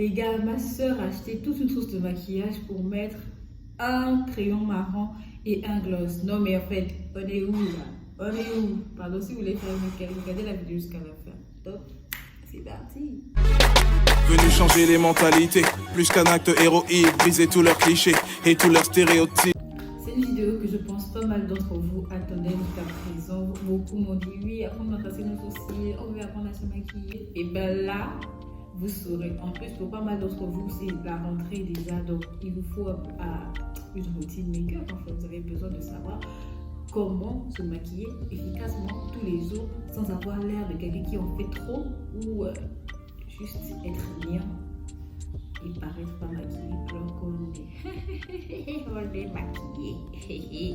Les gars, ma soeur a acheté toute une trousse de maquillage pour mettre un crayon marron et un gloss. Non mais en fait, on est où là? On est où? Pardon si vous voulez faire une make-up, regardez la vidéo jusqu'à la fin. Donc, c'est parti. Venu changer les mentalités, plus qu'un acte héroïque, briser tous leurs clichés et tous leurs stéréotypes. C'est une vidéo que je pense pas mal d'entre vous attendaient jusqu'à présent. Beaucoup m'ont dit oui, apprendre à tracer nos sourcils, on veut apprendre à se maquiller. Et ben là, vous saurez. En plus, pour pas mal d'entre vous, c'est la rentrée déjà, donc il vous faut une routine make-up. En fait, vous avez besoin de savoir comment se maquiller efficacement tous les jours sans avoir l'air de quelqu'un qui en fait trop ou juste être bien et paraître pas maquillé alors qu'on est maquillé.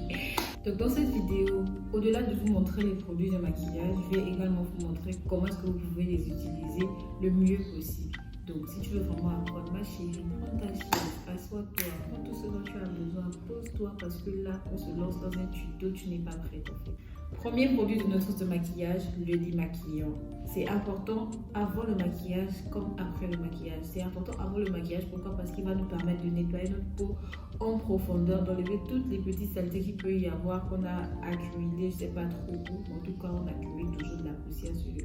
Donc dans cette vidéo, au-delà de vous montrer les produits de maquillage, je vais également vous montrer comment est-ce que vous pouvez les utiliser le mieux possible. Donc si tu veux vraiment apprendre, ma chérie, prends ta chaise, assois-toi, prends tout ce dont tu as besoin, pose-toi parce que là on se lance dans un tuto, tu n'es pas prête en fait. Premier produit de notre trousse de maquillage, le démaquillant. C'est important avant le maquillage comme après le maquillage. C'est important avant le maquillage, pourquoi? Parce qu'il va nous permettre de nettoyer notre peau en profondeur, d'enlever toutes les petites saletés qu'il peut y avoir qu'on a accumulées, je sais pas trop où, mais en tout cas on accumule toujours de la poussière sur le...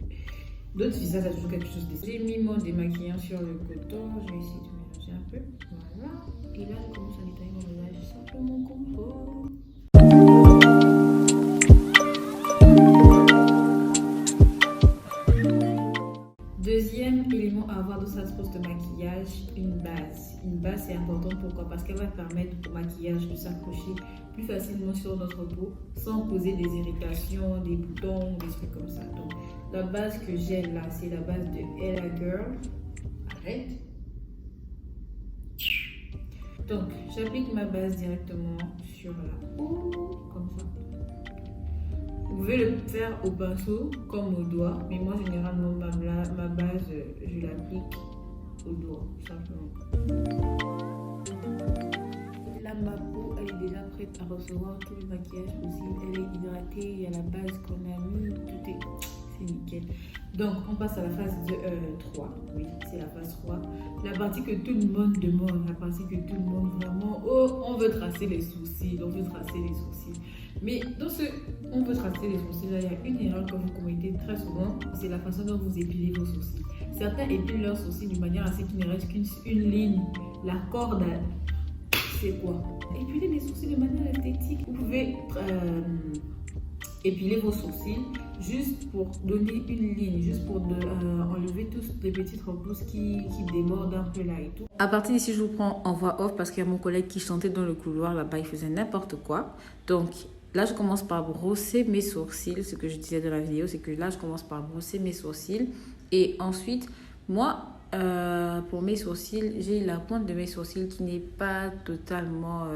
D'autres visages, a toujours quelque chose de... J'ai mis mon démaquillant sur le coton, je vais essayer de mélanger un peu, voilà. Et là je commence à nettoyer mon visage simplement comme ça. Deuxième élément à avoir dans sa trousse de maquillage, une base. Une base, c'est important, pourquoi? Parce qu'elle va permettre au maquillage de s'accrocher plus facilement sur notre peau sans causer des irritations, des boutons, des trucs comme ça. Donc, la base que j'ai là, c'est la base de Ella Girl. Arrête. Donc, j'applique ma base directement sur la peau, comme ça. Vous pouvez le faire au pinceau comme au doigt, mais moi généralement ma base je l'applique au doigt simplement. Là ma peau elle est déjà prête à recevoir tout le maquillage possible, elle est hydratée, il y a la base qu'on a mis, tout est... c'est nickel. Donc on passe à la phase 3, oui c'est la phase 3, la partie que tout le monde demande, la partie que tout le monde vraiment, oh on veut tracer les sourcils, on veut tracer les sourcils. Mais dans ce on veut tracer les sourcils, là, il y a une erreur que vous commettez très souvent, c'est la façon dont vous épilez vos sourcils. Certains épilent leurs sourcils d'une manière à ce qu'il ne reste qu'une ligne. La corde, c'est quoi? Épiler les sourcils de manière esthétique. Vous pouvez épiler vos sourcils juste pour donner une ligne, juste pour enlever toutes les petites repousses qui démordent un peu là et tout. À partir d'ici, je vous prends en voix off parce qu'il y a mon collègue qui chantait dans le couloir là-bas, il faisait n'importe quoi. Donc là, je commence par brosser mes sourcils. Ce que je disais dans la vidéo, c'est que là, je commence par brosser mes sourcils. Et ensuite, moi, pour mes sourcils, j'ai la pointe de mes sourcils qui n'est pas totalement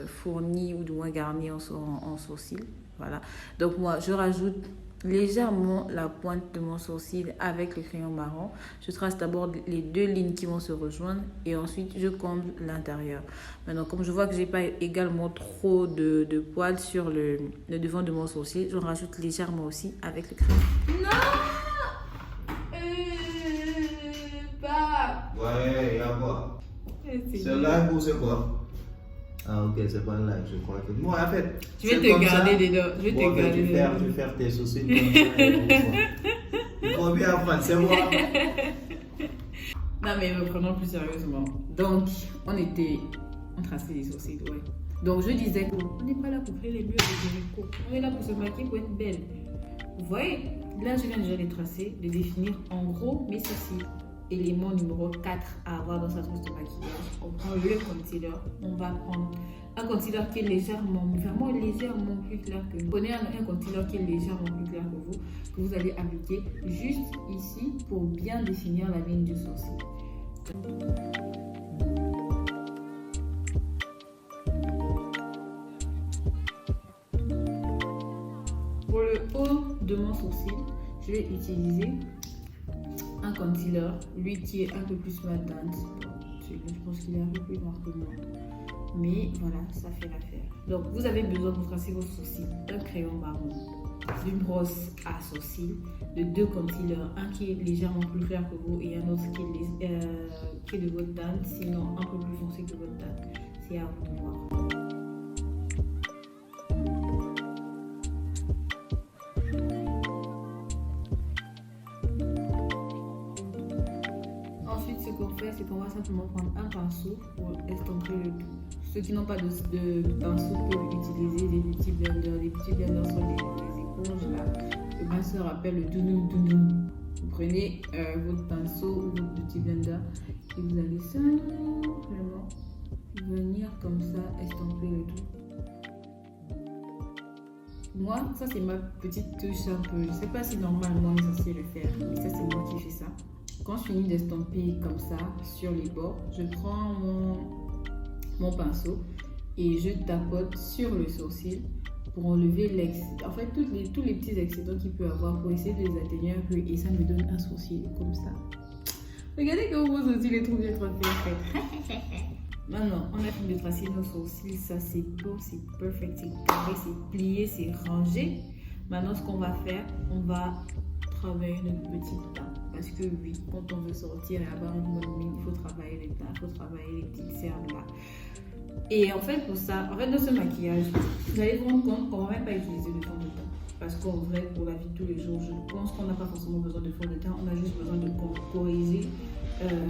fournie ou du moins garnie en sourcils. Voilà. Donc moi, je rajoute légèrement la pointe de mon sourcil avec le crayon marron. Je trace d'abord les deux lignes qui vont se rejoindre et ensuite je comble l'intérieur. Maintenant, comme je vois que j'ai pas également trop de poils sur le devant de mon sourcil, je rajoute légèrement aussi avec le crayon. Non, pas. Ouais, y a quoi? C'est live ou c'est quoi? Ah ok, c'est pas live, je crois que... Moi en fait... Je vais te garder dedans. Je vais bon, te garder dedans. Je vais faire tes sourcils comme ça. Il faut bien apprendre, c'est moi. Non mais reprenons plus sérieusement. Donc, on traçait les sourcils, ouais. Donc je disais qu'on n'est pas là pour créer les murs de Jericho. On est là pour se maquiller, pour être belle. Vous voyez, là je viens déjà de tracer, de définir en gros mes sourcils. Élément numéro 4 à avoir dans sa trousse de maquillage, on prend le concealer. On va prendre un concealer qui est légèrement, vraiment légèrement plus clair que vous. Prenez un concealer qui est légèrement plus clair que vous allez appliquer juste ici pour bien définir la ligne du sourcil. Pour le haut de mon sourcil, je vais utiliser un concealer, lui qui est un peu plus matin. Je pense qu'il est un peu plus noir que moi. Mais voilà, ça fait l'affaire. Donc vous avez besoin de tracer vos sourcils d'un crayon marron. d'une brosse à sourcils, de 2 concealers, un qui est légèrement plus clair que vous et un autre qui est de votre teinte, sinon un peu plus foncé que votre teinte. C'est à vous de voir. Ensuite, ce qu'on fait, c'est qu'on va simplement prendre un pinceau pour estomper le tout. Ceux qui n'ont pas de pinceau peuvent utiliser des beauty blenders. Les beauty blenders sont des éponges là. Le pinceau rappelle le dounoum dounoum. Vous prenez votre pinceau ou votre beauty blender et vous allez simplement venir comme ça estomper le tout. Moi, ça c'est ma petite touche un peu. Je sais pas si normalement on est censé le faire, mais ça c'est moi qui fais ça. Quand je finis d'estomper comme ça sur les bords, je prends mon pinceau et je tapote sur le sourcil pour enlever l'excès. En fait, tous les petits excédents qu'il peut avoir pour essayer de les atténuer un peu et ça me donne un sourcil comme ça. Regardez comme vos sourcils est trop bien fait. Maintenant, on a fini de tracer nos sourcils, ça c'est beau, c'est perfect, c'est carré, c'est plié, c'est rangé. Maintenant, ce qu'on va faire, on va travailler notre petit teint. Parce que oui, quand on veut sortir et avoir une bonne mine, il faut travailler les teints, il faut travailler les petites cernes là. Et en fait, pour ça, en fait, dans ce maquillage, vous allez vous rendre compte qu'on ne va même pas utiliser de fond de teint. Parce qu'en vrai, pour la vie de tous les jours, je pense qu'on n'a pas forcément besoin de fond de teint, on a juste besoin de corriger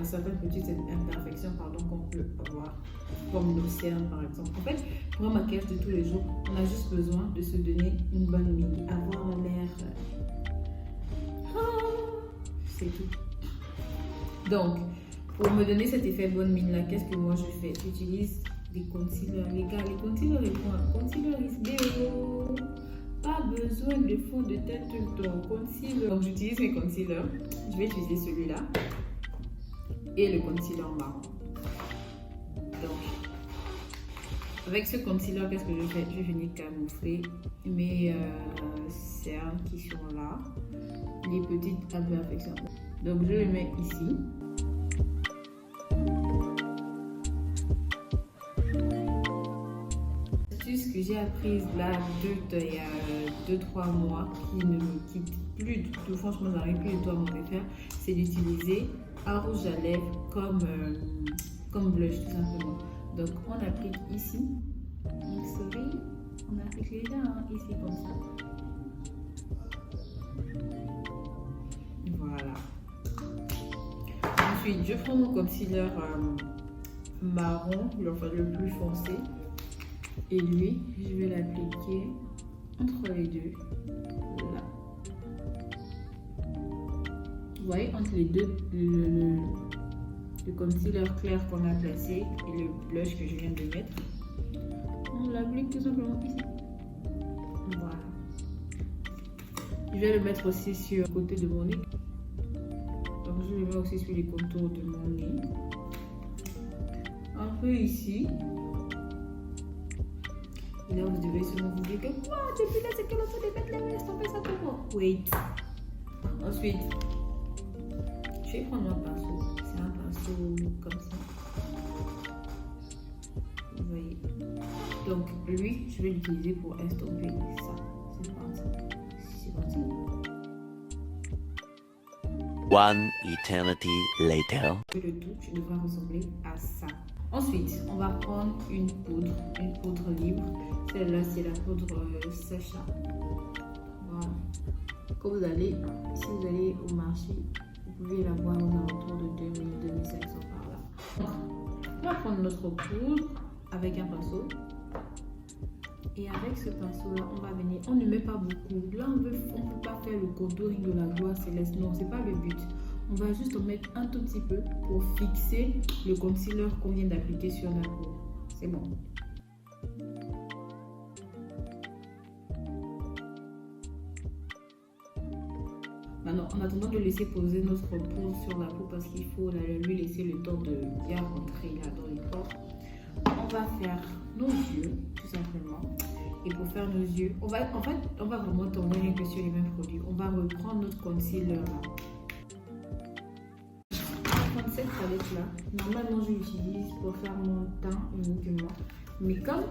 certaines petites imperfections qu'on peut avoir, comme nos cernes par exemple. En fait, pour un maquillage de tous les jours, on a juste besoin de se donner une bonne mine, avoir l'air... c'est tout. Donc, pour me donner cet effet bonne mine là, qu'est-ce que moi je fais? J'utilise des concealers. Les gars, les concealers, pas besoin de fond de teint tout le temps. Concealer. Donc, j'utilise mes concealers. Je vais utiliser celui-là et le concealer marron. Donc, avec ce concealer, qu'est-ce que je fais? Je vais venir camoufler mes cernes qui sont là, les petites imperfections. Donc, je le mets ici. L'astuce que j'ai apprise là il y a 2-3 mois qui ne me quitte plus du tout, franchement, j'arrive plus du tout à m'en faire, c'est d'utiliser un rouge à lèvres comme blush tout simplement. Donc, on applique ici. On applique les dents ici comme ça. Voilà. Ensuite, je prends mon concealer marron, enfin le plus foncé. Et lui, je vais l'appliquer entre les deux. Là. Vous voyez, entre les deux, le concealer clair qu'on a placé et le blush que je viens de mettre. On l'applique tout simplement ici. Voilà. Je vais le mettre aussi sur le côté de mon nez. Donc je le mets aussi sur les contours de mon nez. Un peu ici. Et là vous devez sûrement vous dire que quoi, depuis là c'est qu'elle est en train de mettre les restes, on fait ça comment? Wait. Ensuite, je vais prendre mon pinceau. C'est un pinceau comme ça. Vous voyez. Donc lui, je vais l'utiliser pour estomper ça. C'est parti. C'est parti. One eternity later. Le tout devra ressembler à ça. Ensuite, on va prendre une poudre libre. Celle-là, c'est la poudre Sacha. Voilà. Quand vous allez, si vous allez au marché, vous pouvez la voir aux alentours de 2000-2500 par là. On va prendre notre poudre avec un pinceau. Et avec ce pinceau-là, on va venir, on ne met pas beaucoup. Là, on ne peut pas faire le contouring de la gloire céleste. Non, c'est pas le but. On va juste en mettre un tout petit peu pour fixer le concealer qu'on vient d'appliquer sur la peau. C'est bon. Maintenant, en attendant de laisser poser notre poudre sur la peau, parce qu'il faut lui laisser le temps de bien rentrer là dans les pores, on va faire nos yeux, tout simplement. Et pour faire nos yeux, on va vraiment tourner rien que sur les mêmes produits. On va reprendre notre concealer là. Cette palette là, normalement je l'utilise pour faire mon teint uniquement, mais comme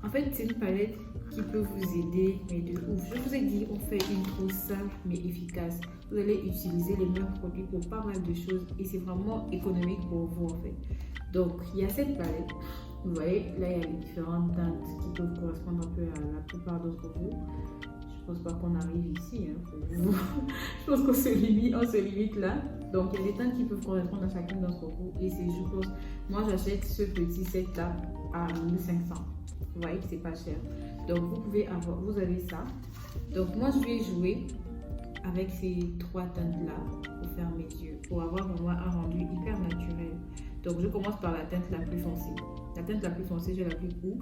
En fait, c'est une palette qui peut vous aider, mais de ouf. Je vous ai dit, on fait une trousse simple mais efficace. Vous allez utiliser les mêmes produits pour pas mal de choses et c'est vraiment économique pour vous en fait. Donc, il y a cette palette. Vous voyez, là, il y a les différentes teintes qui peuvent correspondre un peu à la plupart d'entre vous. Je pense pas qu'on arrive ici. Hein, je pense qu'on se limite là. Donc, il y a des teintes qui peuvent correspondre à chacune d'entre vous. Et c'est, je pense, moi, j'achète ce petit set là à 1500. Vous voyez que c'est pas cher. Donc, vous avez ça. Donc, moi, je vais jouer avec ces 3 teintes là pour faire mes yeux, pour avoir vraiment un rendu hyper naturel. Donc, je commence par la teinte la plus foncée. La teinte la plus foncée, je l'applique où?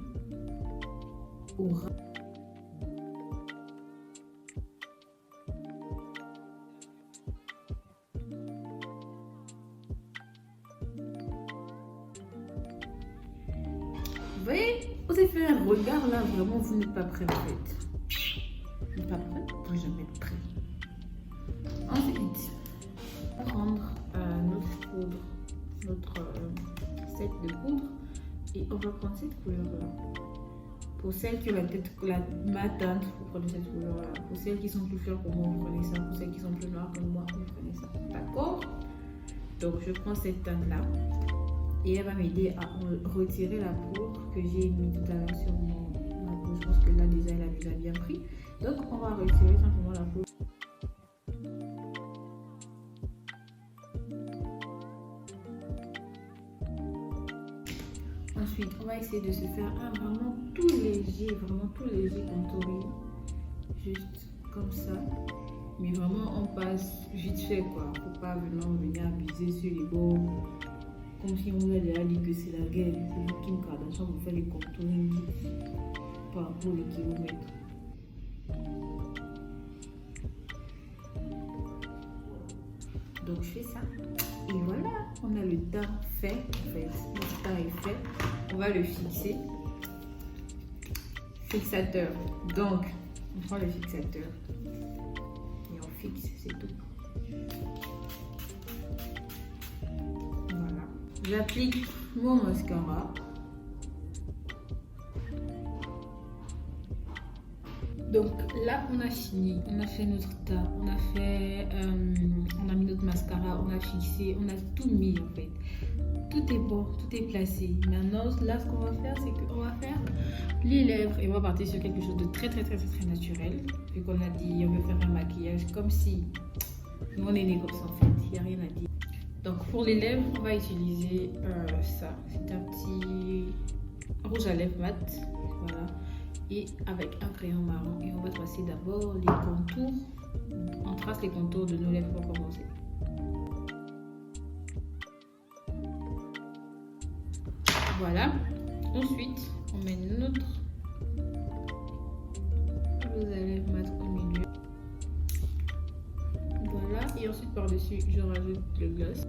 Au ras. Vous voyez, vous avez fait un regard là, vraiment, vous n'êtes pas prêt en fait. Vous n'êtes pas prêt? Vous pouvez jamais être prêt. Ensuite, prendre notre poudre, notre set de poudre, et on va prendre cette couleur là. Pour celles qui ont la tête ma teinte, vous prenez cette couleur là. Pour celles qui sont plus claires que moi, vous prenez ça. Pour celles qui sont plus noires que moi, vous prenez ça. D'accord? Donc je prends cette teinte là et elle va m'aider à retirer la poudre que j'ai mis tout à l'heure sur ma peau. Je pense que là déjà elle a déjà bien pris. Donc on va retirer simplement la poudre. Ensuite, on va essayer de se faire un vraiment tout léger contouring. Juste comme ça. Mais vraiment, on passe vite fait quoi. Faut pas venir abuser sur les bords. Comme si on avait déjà dit que c'est la guerre. C'est Kim Kardashian vous fait les contouring par rapport les kilomètres. Donc je fais ça. Et voilà, on a le teint fait. En fait, le teint est fait. On va le fixer. Fixateur. Donc, on prend le fixateur. Et on fixe, c'est tout. Voilà. J'applique mon mascara. Donc là, on a fini, on a fait notre teint, on a mis notre mascara, on a fixé, on a tout mis en fait. Tout est bon, tout est placé. Maintenant, là, ce qu'on va faire, c'est qu'on va faire les lèvres et on va partir sur quelque chose de très naturel. Vu qu'on a dit, on veut faire un maquillage comme si nous on est né comme ça en fait, il n'y a rien à dire. Donc pour les lèvres, on va utiliser ça. C'est un petit rouge à lèvres mat, voilà. Et avec un crayon marron et on va tracer d'abord les contours. On trace les contours de nos lèvres pour commencer. Voilà. Ensuite, on met notre rouge à lèvres mat au milieu. Voilà. Et ensuite par-dessus, je rajoute le gloss.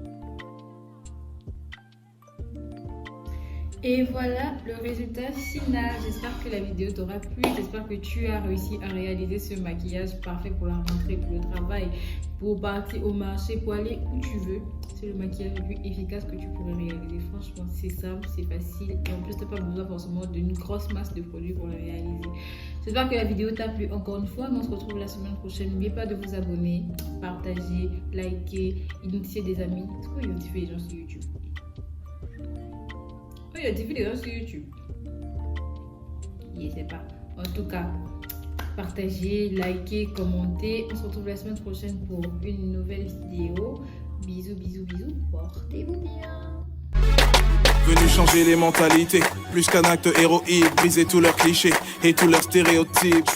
Et voilà le résultat final. J'espère que la vidéo t'aura plu. J'espère que tu as réussi à réaliser ce maquillage parfait pour la rentrée, pour le travail, pour partir au marché, pour aller où tu veux. C'est le maquillage le plus efficace que tu pourrais réaliser. Franchement, c'est simple, c'est facile. Et en plus, tu n'as pas besoin forcément d'une grosse masse de produits pour le réaliser. J'espère que la vidéo t'a plu encore une fois. On se retrouve la semaine prochaine. N'oubliez pas de vous abonner, partager, liker, identifier des amis. Est-ce qu'on identifie les gens sur YouTube? Il y a des vidéos sur YouTube. Je ne sais pas. En tout cas, partagez, likez, commentez. On se retrouve la semaine prochaine pour une nouvelle vidéo. Bisous, bisous, bisous. Portez-vous bien. Venu changer les mentalités, plus qu'un acte héroïque, briser tous leurs clichés et tous leurs stéréotypes.